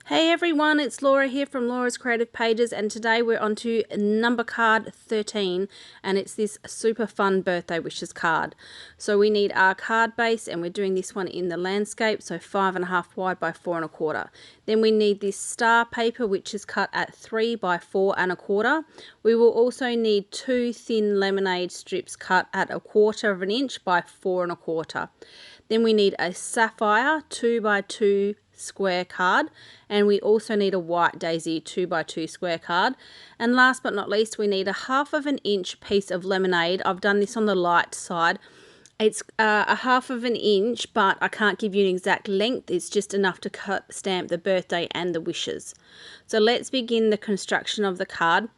Hey everyone, it's Laura here from Laura's Creative Pages, and today we're on to number card 13, and it's this super fun birthday wishes card. So we need our card base, and we're doing this one in the landscape, so 5.5 wide by 4.25. Then we need this star paper, which is cut at 3 by 4.25. We will also need 2 thin lemonade strips cut at 1/4 inch by 4.25. Then we need a sapphire 2 by 2 square card, and we also need a white daisy 2 by 2 square card. And last but not least, we need a 1/2 inch piece of lemonade. I've done this on the light side. It's a 1/2 inch, but I can't give you an exact length. It's just enough to stamp the birthday and the wishes. So let's begin the construction of the card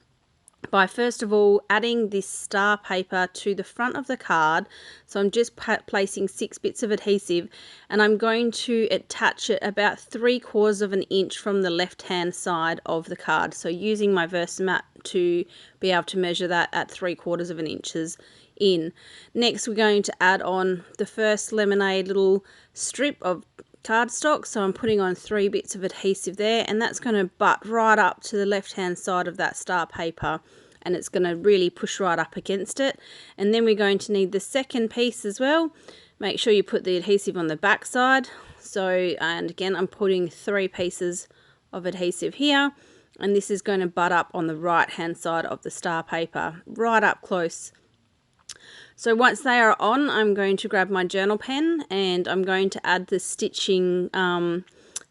by first of all adding this star paper to the front of the card. So I'm just placing 6 bits of adhesive, and I'm going to attach it about 3/4 inch from the left hand side of the card, so using my Versamat to be able to measure that at 3/4 inches in. Next we're going to add on the first lemonade little strip of cardstock, so I'm putting on 3 bits of adhesive there, and that's going to butt right up to the left hand side of that star paper, and it's going to really push right up against it. And then we're going to need the second piece as well. Make sure you put the adhesive on the back side. So, and again, I'm putting 3 pieces of adhesive here, and this is going to butt up on the right hand side of the star paper, right up close. So once they are on, I'm going to grab my journal pen, and I'm going to add the stitching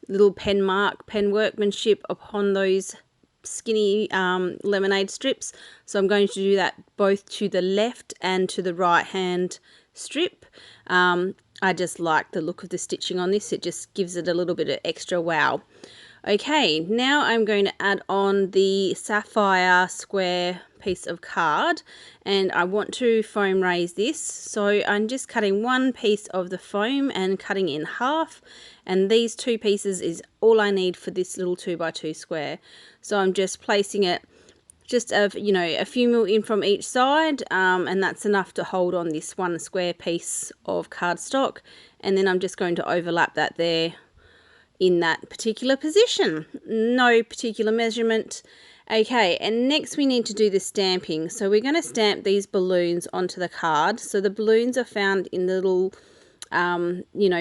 little pen workmanship upon those skinny lemonade strips. So I'm going to do that both to the left and to the right hand strip. I just like the look of the stitching on this. It just gives it a little bit of extra wow. Okay, now I'm going to add on the sapphire square piece of card, and I want to foam raise this. So I'm just cutting one piece of the foam and cutting it in half, and these 2 pieces is all I need for this little 2 by 2 square. So I'm just placing it just a few mil in from each side, and that's enough to hold on this 1 square piece of cardstock, and then I'm just going to overlap that there in that particular position. No particular measurement. Okay, and next we need to do the stamping. So we're going to stamp these balloons onto the card. So the balloons are found in the little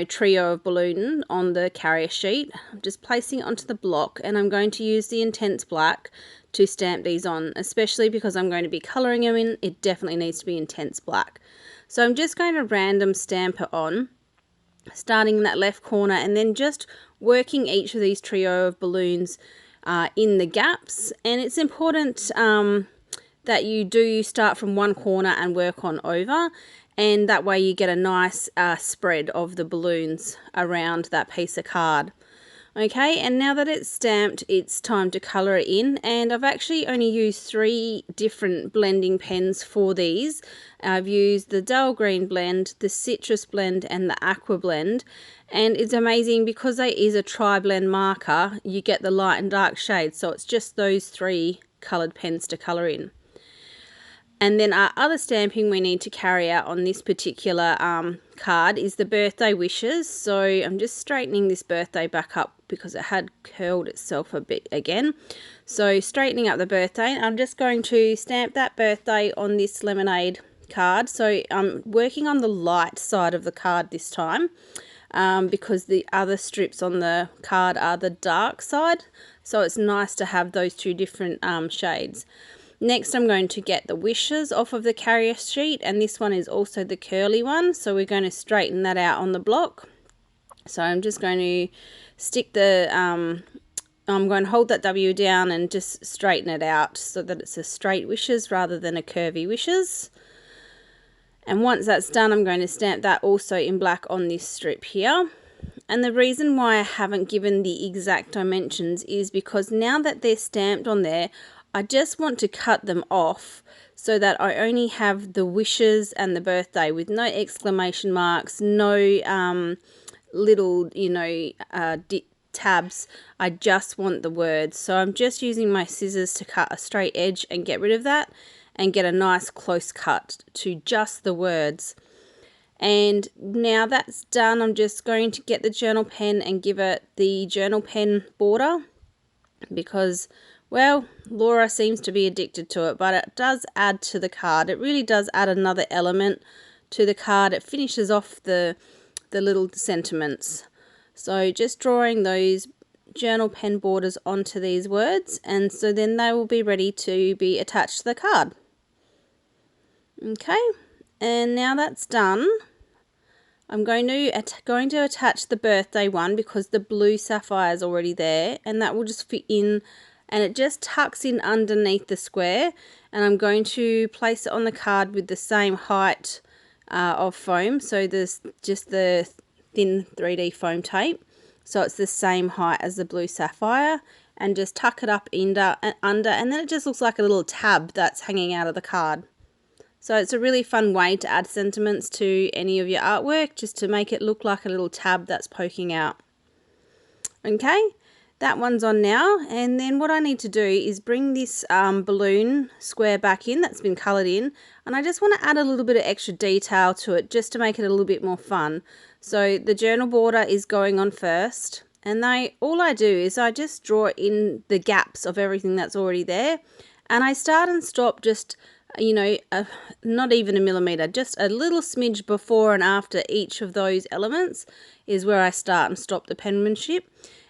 trio of balloon on the carrier sheet. I'm just placing it onto the block, and I'm going to use the Intense Black to stamp these on, especially because I'm going to be colouring them in. It definitely needs to be Intense Black. So I'm just going to random stamp it on, starting in that left corner, and then just working each of these trio of balloons in the gaps. And it's important that you do start from one corner and work on over, and that way you get a nice spread of the balloons around that piece of card. Okay, and now that it's stamped, it's time to colour it in, and I've actually only used 3 different blending pens for these. I've used the dull green blend, the citrus blend, and the aqua blend, and it's amazing because it is a tri-blend marker. You get the light and dark shades, so it's just those 3 coloured pens to colour in. And then our other stamping we need to carry out on this particular card is the birthday wishes. So I'm just straightening this birthday back up because it had curled itself a bit again. So straightening up the birthday, I'm just going to stamp that birthday on this lemonade card. So I'm working on the light side of the card this time, because the other strips on the card are the dark side. So it's nice to have those 2 different shades. Next, I'm going to get the wishes off of the carrier sheet, and this one is also the curly one, so we're going to straighten that out on the block. So I'm just going to stick the, I'm going to hold that W down and just straighten it out so that it's a straight wishes rather than a curvy wishes. And once that's done, I'm going to stamp that also in black on this strip here. And the reason why I haven't given the exact dimensions is because now that they're stamped on there, I just want to cut them off so that I only have the wishes and the birthday with no exclamation marks, no little, tabs. I just want the words. So I'm just using my scissors to cut a straight edge and get rid of that and get a nice close cut to just the words. And now that's done, I'm just going to get the journal pen and give it the journal pen border, because, well, Laura seems to be addicted to it, but it does add to the card. It really does add another element to the card. It finishes off the little sentiments. So just drawing those journal pen borders onto these words, and so then they will be ready to be attached to the card. Okay, and now that's done, I'm going to attach the birthday one, because the blue sapphire is already there, and that will just fit in, and it just tucks in underneath the square. And I'm going to place it on the card with the same height of foam, so there's just the thin 3D foam tape, so it's the same height as the blue sapphire, and just tuck it up under, and then it just looks like a little tab that's hanging out of the card. So it's a really fun way to add sentiments to any of your artwork, just to make it look like a little tab that's poking out. Okay, that one's on now, and then what I need to do is bring this balloon square back in that's been coloured in, and I just want to add a little bit of extra detail to it just to make it a little bit more fun. So the journal border is going on first, and all I do is I just draw in the gaps of everything that's already there, and I start and stop just, you know, not even a millimetre, just a little smidge before and after each of those elements is where I start and stop the penmanship.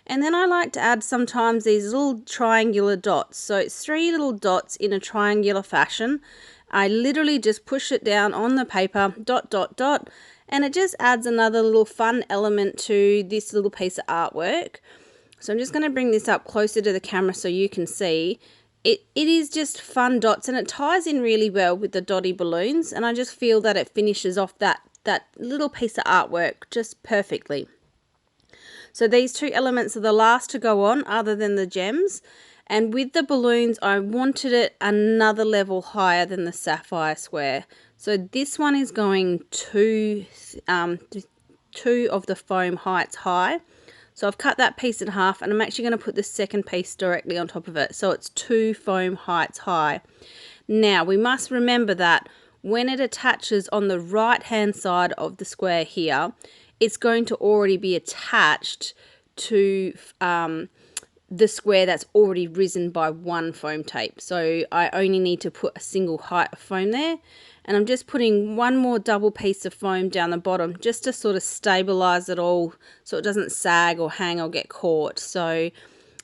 And then I like to add sometimes these little triangular dots. So it's 3 little dots in a triangular fashion. I literally just push it down on the paper, dot, dot, dot, and it just adds another little fun element to this little piece of artwork. So I'm just going to bring this up closer to the camera so you can see. It is just fun dots, and it ties in really well with the dotty balloons, and I just feel that it finishes off that little piece of artwork just perfectly. So these 2 elements are the last to go on other than the gems, and with the balloons I wanted it another level higher than the sapphire square. So this one is going 2 of the foam heights high. So I've cut that piece in half, and I'm actually going to put the second piece directly on top of it. So it's 2 foam heights high. Now we must remember that when it attaches on the right hand side of the square here, it's going to already be attached to the square that's already risen by 1 foam tape. So I only need to put a single height of foam there. And I'm just putting 1 more double piece of foam down the bottom just to sort of stabilize it all so it doesn't sag or hang or get caught. So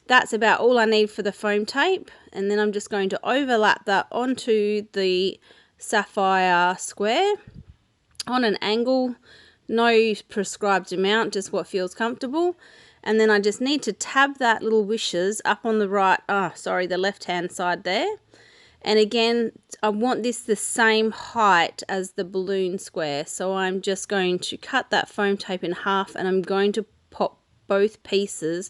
that's about all I need for the foam tape. And then I'm just going to overlap that onto the sapphire square on an angle. No prescribed amount, just what feels comfortable. And then I just need to tab that little wishes up on the the left hand side there. And again, I want this the same height as the balloon square. So I'm just going to cut that foam tape in half, and I'm going to pop both pieces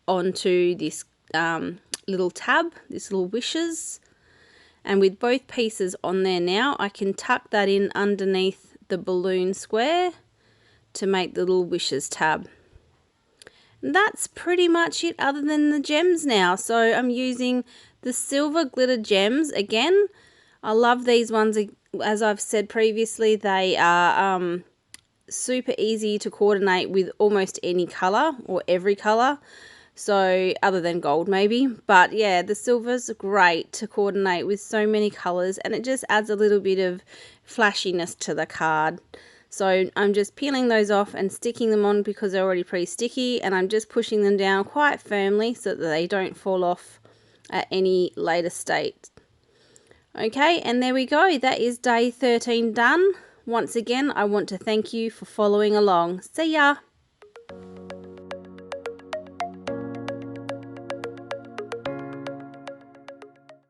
onto this little tab, this little wishes. And with both pieces on there now, I can tuck that in underneath the balloon square to make the little wishes tab. And that's pretty much it other than the gems now. So I'm using the silver glitter gems again. I love these ones. As I've said previously, they are super easy to coordinate with almost any colour or every colour. So other than gold maybe. But yeah, the silver's great to coordinate with so many colours, and it just adds a little bit of flashiness to the card. So I'm just peeling those off and sticking them on because they're already pretty sticky, and I'm just pushing them down quite firmly so that they don't fall off at any later state. Okay, and there we go. That is day 13 done. Once again, I want to thank you for following along. See ya!